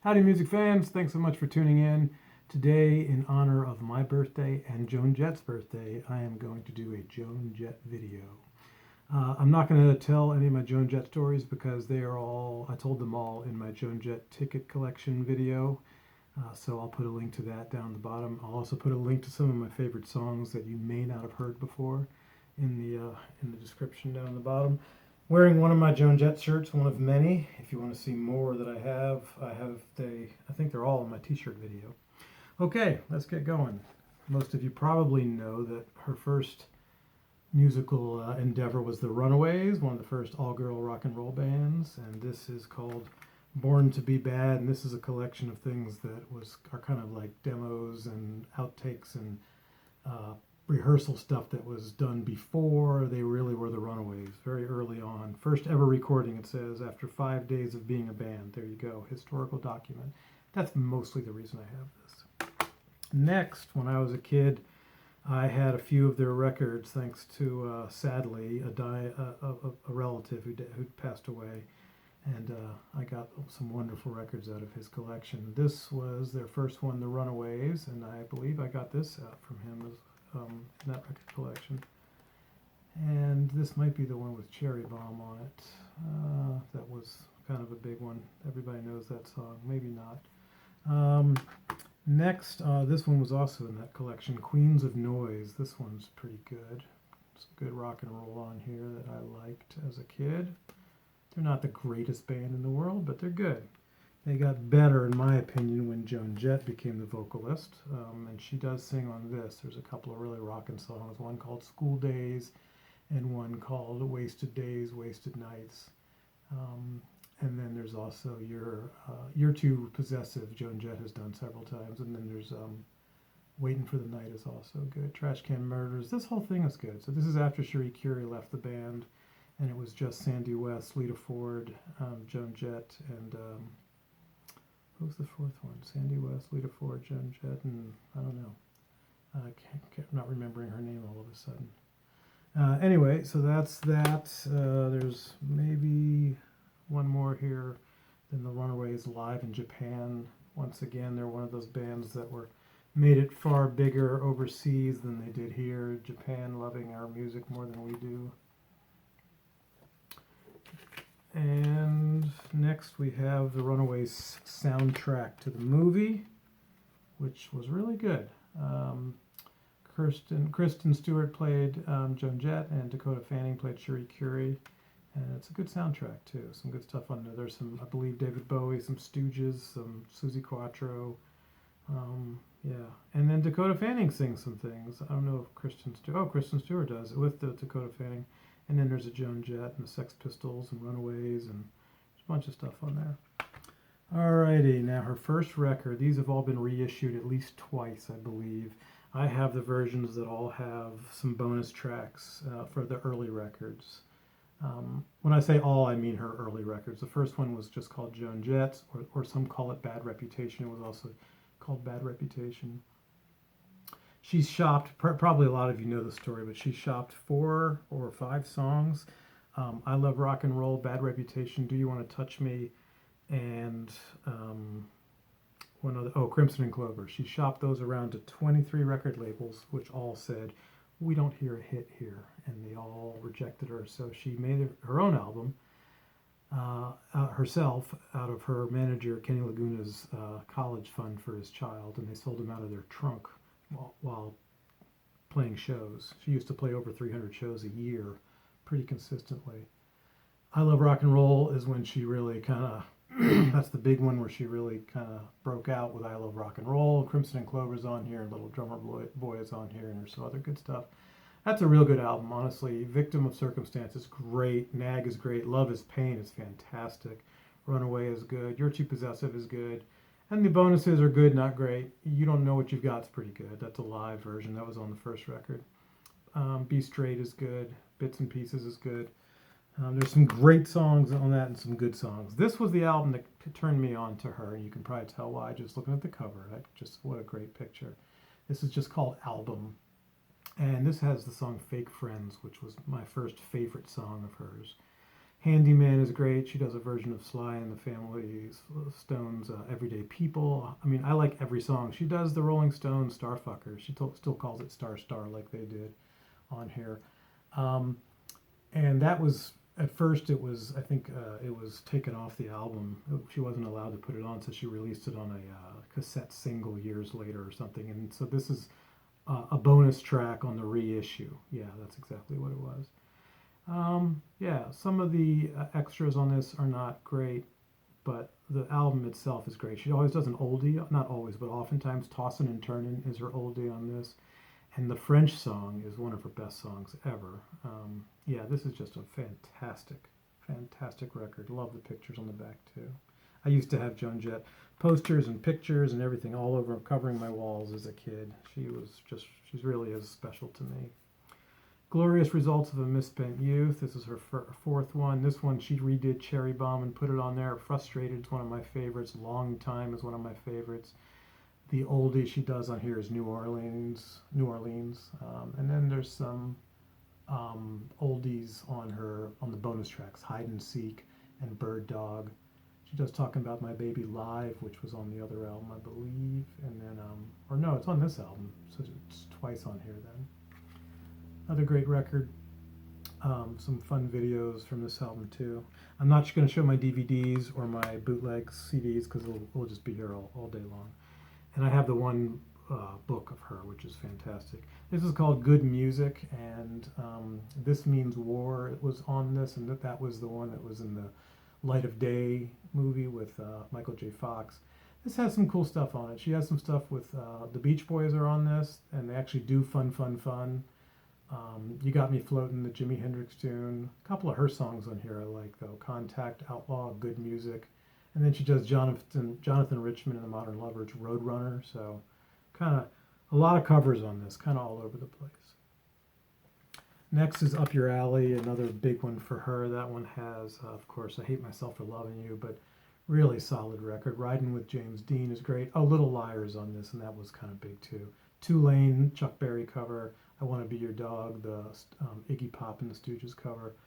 Howdy, music fans. Thanks so much for tuning in. Today, in honor of my birthday and Joan Jett's birthday, I am going to do a Joan Jett video. I'm not going to tell any of my Joan Jett stories because I told them all in my Joan Jett ticket collection video. So I'll put a link to that down the bottom. I'll also put a link to some of my favorite songs that you may not have heard before in the description down the bottom. Wearing one of my Joan Jett shirts, one of many. If you want to see more that I think they're all in my t-shirt video. Okay, let's get going. Most of you probably know that her first musical endeavor was the Runaways, one of the first all-girl rock and roll bands, and this is called Born to Be Bad, and this is a collection of things that are kind of like demos and outtakes and rehearsal stuff that was done before they really were the Runaways, very early on. First ever recording, it says, after 5 days of being a band. There you go, historical document. That's mostly the reason I have this. Next, when I was a kid, I had a few of their records, thanks to, sadly, a relative who'd passed away. And I got some wonderful records out of his collection. This was their first one, The Runaways, and I believe I got this out from him in that record collection. And this might be the one with Cherry Bomb on it. That was kind of a big one. Everybody knows that song. Maybe not. Next, this one was also in that collection, Queens of Noise. This one's pretty good. Some good rock and roll on here that I liked as a kid. They're not the greatest band in the world, but they're good. They got better, in my opinion, when Joan Jett became the vocalist, and she does sing on this. There's a couple of really rockin' songs, one called School Days and one called Wasted Days, Wasted Nights. And then there's also You're Too Possessive, Joan Jett has done several times, and then there's Waiting for the Night is also good. Trash Can Murders, this whole thing is good. So this is after Cherie Currie left the band, and it was just Sandy West, Lita Ford, Joan Jett, and who was the fourth one? Sandy West, Lita Ford, Joan Jett, and I don't know. I'm not remembering her name all of a sudden. Anyway, so that's that. There's maybe one more here. Then the Runaways live in Japan. Once again, they're one of those bands that made it far bigger overseas than they did here. Japan loving our music more than we do. And next we have the Runaways soundtrack to the movie, which was really good. Kristen Stewart played Joan Jett, and Dakota Fanning played Cherie Currie. And it's a good soundtrack too. Some good stuff on there. There's some, I believe, David Bowie, some Stooges, some Suzi Quatro. Yeah. And then Dakota Fanning sings some things. I don't know if Kristen Stewart does it with Dakota Fanning. And then there's a Joan Jett and the Sex Pistols and Runaways, and there's a bunch of stuff on there. Alrighty, now her first record. These have all been reissued at least twice, I believe. I have the versions that all have some bonus tracks for the early records. When I say all, I mean her early records. The first one was just called Joan Jett, or some call it Bad Reputation. It was also called Bad Reputation. She's shopped, probably a lot of you know the story, but she shopped 4 or 5 songs. I Love Rock and Roll, Bad Reputation, Do You Want to Touch Me, and one other, Crimson and Clover. She shopped those around to 23 record labels, which all said, we don't hear a hit here, and they all rejected her. So she made her own album herself out of her manager, Kenny Laguna's college fund for his child, and they sold him out of their trunk while playing shows. She used to play over 300 shows a year pretty consistently. I Love Rock and Roll is when she really kind of that's the big one where she really kind of broke out with I Love Rock and Roll. Crimson and Clover's on here, and Little Drummer Boy is on here, and there's some other good stuff. That's a real good album, honestly. Victim of Circumstance is great. Nag is great. Love is Pain is fantastic. Runaway is good. You're Too Possessive is good. And the bonuses are good, not great. You Don't Know What You've Got is pretty good. That's a live version. That was on the first record. Be Straight is good. Bits and Pieces is good. There's some great songs on that and some good songs. This was the album that turned me on to her, and you can probably tell why just looking at the cover. What a great picture. This is just called Album. And this has the song Fake Friends, which was my first favorite song of hers. Handyman is great. She does a version of Sly and the Family Stones' Everyday People. I mean, I like every song. She does the Rolling Stones Starfucker. She still calls it Star Star like they did on here. Um, and that was, at first, it was, I think it was taken off the album. She wasn't allowed to put it on, so she released it on a cassette single years later or something. And so this is a bonus track on the reissue. Yeah, that's exactly what it was. Yeah, some of the extras on this are not great, but the album itself is great. She always does an oldie, not always, but oftentimes Tossin' and Turnin' is her oldie on this. And the French song is one of her best songs ever. Yeah, this is just a fantastic, fantastic record. Love the pictures on the back too. I used to have Joan Jett posters and pictures and everything all over covering my walls as a kid. She's really as special to me. Glorious Results of a Misspent Youth. This is her fourth one. This one she redid Cherry Bomb and put it on there. Frustrated is one of my favorites. Long Time is one of my favorites. The oldie she does on here is New Orleans. And then there's some oldies on the bonus tracks, Hide and Seek and Bird Dog. She does Talking About My Baby Live, which was on the other album, I believe. And then, or no, it's on this album, so it's twice on here then. Another great record. Some fun videos from this album too. I'm not going to show my DVDs or my bootleg CDs because we'll just be here all day long. And I have the one book of her, which is fantastic. This is called Good Music, and This Means War. It was on this, and that was the one that was in the Light of Day movie with Michael J. Fox. This has some cool stuff on it. She has some stuff with the Beach Boys are on this, and they actually do Fun, Fun, Fun. You Got Me Floating, the Jimi Hendrix tune. A couple of her songs on here I like though. Contact, Outlaw, Good Music. And then she does Jonathan Richman and the Modern Lovers, Roadrunner. So kind of a lot of covers on this, kind of all over the place. Next is Up Your Alley, another big one for her. That one has, of course, I Hate Myself for Loving You, but really solid record. Riding with James Dean is great. Oh, Little Liars on this, and that was kind of big too. Tulane, Chuck Berry cover. I Want to Be Your Dog, the Iggy Pop and the Stooges cover.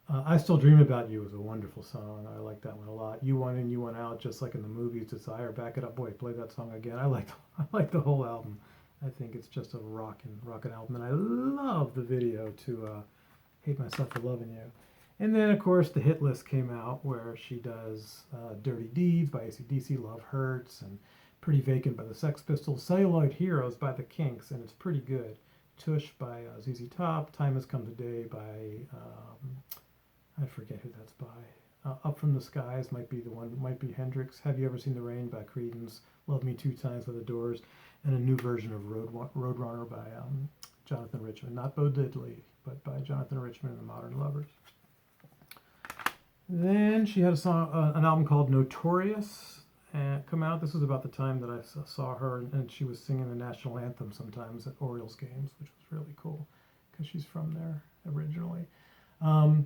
I Still Dream About You is a wonderful song. I like that one a lot. You Want In, You Want Out, just like in the movies. Desire, Back It Up, Boy, play that song again. I like the whole album. I think it's just a rockin' album, and I love the video to Hate Myself for Loving You. And then, of course, the hit list came out where she does Dirty Deeds by AC/DC, Love Hurts, and Pretty Vacant by the Sex Pistols, Celluloid Heroes by the Kinks, and it's pretty good. Tush by ZZ Top, Time Has Come Today by, I forget who that's by. Up From the Skies might be the one, might be Hendrix. Have You Ever Seen the Rain by Creedence, Love Me Two Times by the Doors, and a new version of Roadrunner by Jonathan Richman. Not Bo Diddley, but by Jonathan Richman and the Modern Lovers. Then she had a song, an album called Notorious come out. This was about the time that I saw her, and she was singing the national anthem sometimes at Orioles games, which was really cool because she's from there originally. A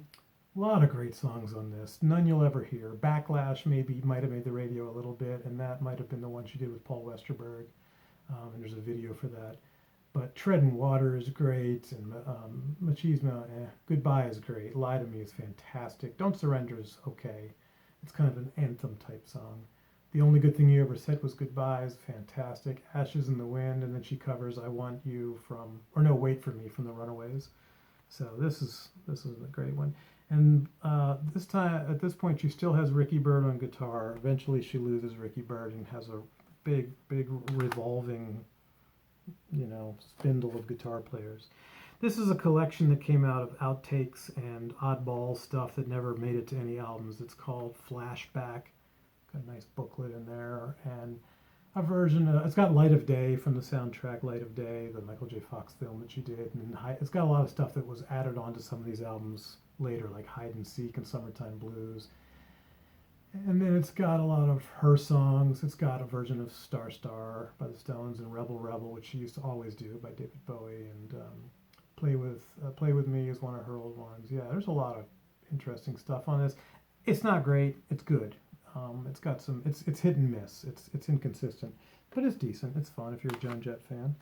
lot of great songs on this. None You'll Ever Hear. Backlash might have made the radio a little bit, and that might have been the one she did with Paul Westerberg. And there's a video for that. But Treading Water is great, and Machismo, Goodbye is great. Lie to Me is fantastic. Don't Surrender is okay. It's kind of an anthem type song. The Only Good Thing You Ever Said Was Goodbye is fantastic. Ashes in the Wind, and then she covers I Want You Wait for Me from the Runaways. So this is a great one. And at this point, she still has Ricky Byrd on guitar. Eventually, she loses Ricky Byrd and has a big revolving, spindle of guitar players. This is a collection that came out of outtakes and oddball stuff that never made it to any albums. It's called Flashback. Got a nice booklet in there, and a version it's got Light of Day from the soundtrack, Light of Day, the Michael J. Fox film that she did, and it's got a lot of stuff that was added on to some of these albums later, like Hide and Seek and Summertime Blues. And then it's got a lot of her songs. It's got a version of Star Star by the Stones and Rebel Rebel, which she used to always do, by David Bowie, and Play With Me is one of her old ones. Yeah, there's a lot of interesting stuff on this. It's not great. It's good. It's got some. It's hit and miss. It's inconsistent, but it's decent. It's fun if you're a Joan Jett fan.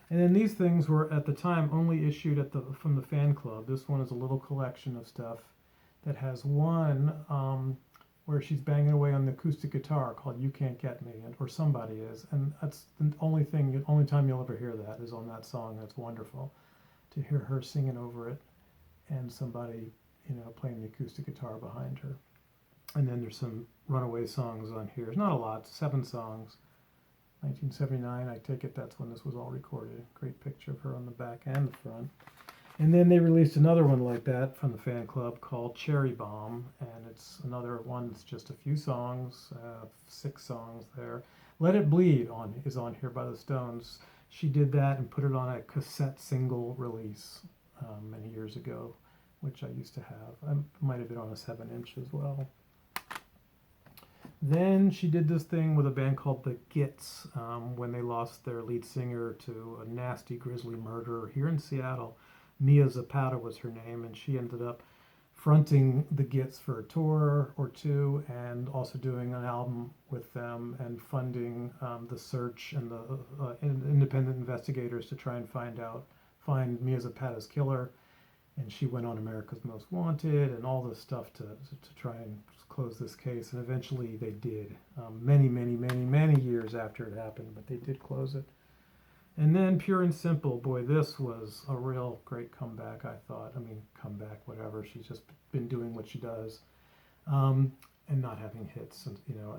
And then these things were at the time only issued from the fan club. This one is a little collection of stuff, that has one where she's banging away on the acoustic guitar called "You Can't Get Me," or somebody is, and that's the only time you'll ever hear that is on that song. That's wonderful to hear her singing over it, and somebody, playing the acoustic guitar behind her. And then there's some Runaways songs on here. There's not a lot, 7 songs. 1979, I take it that's when this was all recorded. Great picture of her on the back and the front. And then they released another one like that from the fan club called Cherry Bomb, and it's another one that's just a few songs, 6 songs there. Let It Bleed is on here by the Stones. She did that and put it on a cassette single release many years ago, which I used to have. I might have been on a 7-inch as well. Then she did this thing with a band called the Gits when they lost their lead singer to a nasty, grisly murder here in Seattle. Mia Zapata was her name, and she ended up fronting the Gits for a tour or two, and also doing an album with them and funding the search and the independent investigators to try and find Mia Zapata's killer. And she went on America's Most Wanted and all this stuff to try and close this case. And eventually they did, many years after it happened, but they did close it. And then Pure and Simple, boy, this was a real great comeback, I thought. I mean, comeback, whatever. She's just been doing what she does, and not having hits,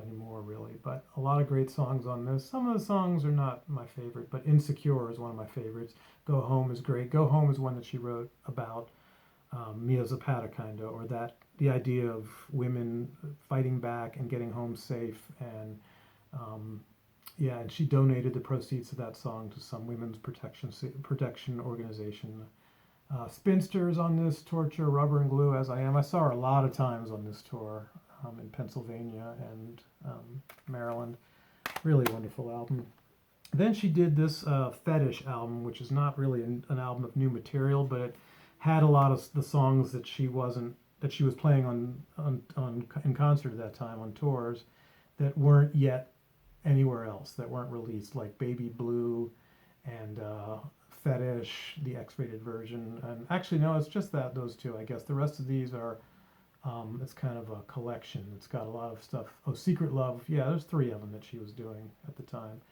anymore, really. But a lot of great songs on this. Some of the songs are not my favorite, but Insecure is one of my favorites. Go Home is great. Go Home is one that she wrote about Mia Zapata, kind of, or the idea of women fighting back and getting home safe, and and she donated the proceeds of that song to some women's protection organization. Spinsters on this, Torture, Rubber and Glue, As I Am. I saw her a lot of times on this tour in Pennsylvania and Maryland. Really wonderful album. Then she did this Fetish album, which is not really an album of new material, but it had a lot of the songs that she was playing in concert at that time on tours that weren't yet anywhere else, that weren't released, like Baby Blue and Fetish, the X-rated version. And actually, no, it's just those 2, I guess. The rest of these are, it's kind of a collection. It's got a lot of stuff. Oh, Secret Love. Yeah, there's 3 of them that she was doing at the time.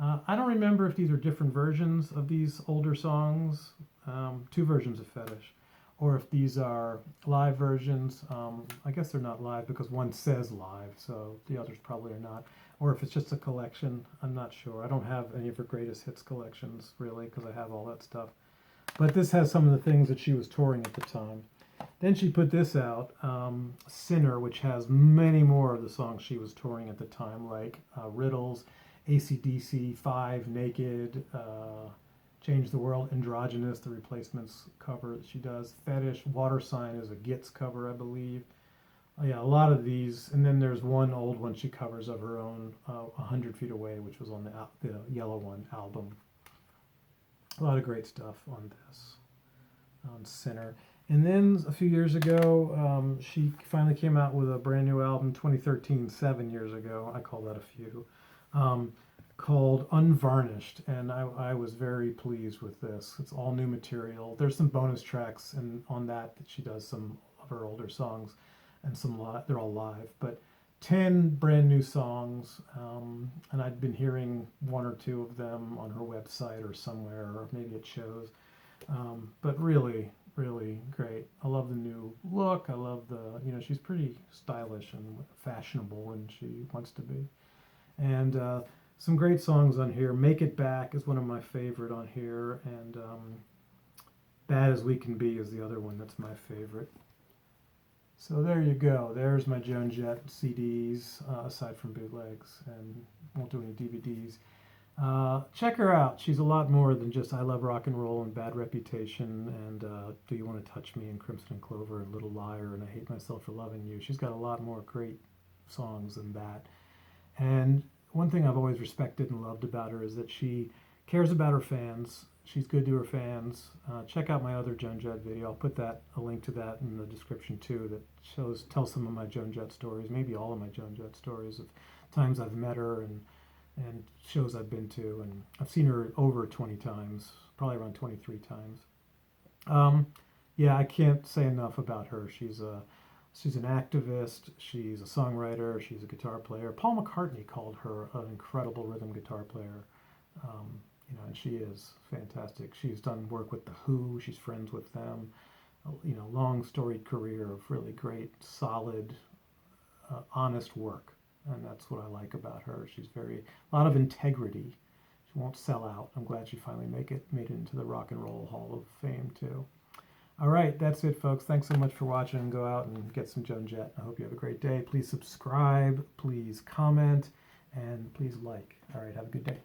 I don't remember if these are different versions of these older songs, 2 versions of Fetish, or if these are live versions. I guess they're not live because one says live, so the others probably are not. Or if it's just a collection, I'm not sure. I don't have any of her greatest hits collections, really, because I have all that stuff. But this has some of the things that she was touring at the time. Then she put this out, Sinner, which has many more of the songs she was touring at the time, like Riddles, AC/DC, 5, Naked, Change the World, Androgynous, the Replacements cover that she does, Fetish, Water Sign is a Gits cover, I believe. Yeah, a lot of these. And then there's one old one she covers of her own, 100 Feet Away, which was on the Yellow One album. A lot of great stuff on this, on Sinner. And then a few years ago, she finally came out with a brand new album, 2013, 7 years ago. I call that a few. Called Unvarnished, and I was very pleased with this. It's all new material. There's some bonus tracks on that she does some of her older songs, and they're all live, but 10 brand new songs, and I'd been hearing 1 or 2 of them on her website or somewhere, or maybe at shows, but really great. I love the new look. I love she's pretty stylish and fashionable when she wants to be. And some great songs on here. Make It Back is one of my favorite on here, and Bad As We Can Be is the other one that's my favorite. So there you go. There's my Joan Jett CDs, aside from bootlegs, and won't do any DVDs. Check her out. She's a lot more than just I Love Rock and Roll and Bad Reputation and Do You Want to Touch Me and Crimson and Clover and Little Liar and I Hate Myself for Loving You. She's got a lot more great songs than that. And one thing I've always respected and loved about her is that she cares about her fans. She's good to her fans. Check out my other Joan Jett video. I'll put a link to that in the description too, that tells some of my Joan Jett stories, maybe all of my Joan Jett stories of times I've met her and shows I've been to. And I've seen her over 20 times, probably around 23 times. Yeah, I can't say enough about her. She's She's an activist, she's a songwriter, she's a guitar player. Paul McCartney called her an incredible rhythm guitar player. And she is fantastic. She's done work with The Who, she's friends with them. Long storied career of really great, solid, honest work. And that's what I like about her. She's a lot of integrity. She won't sell out. I'm glad she finally made it into the Rock and Roll Hall of Fame too. All right, that's it, folks. Thanks so much for watching. Go out and get some Joan Jett. I hope you have a great day. Please subscribe, please comment, and please like. All right, have a good day.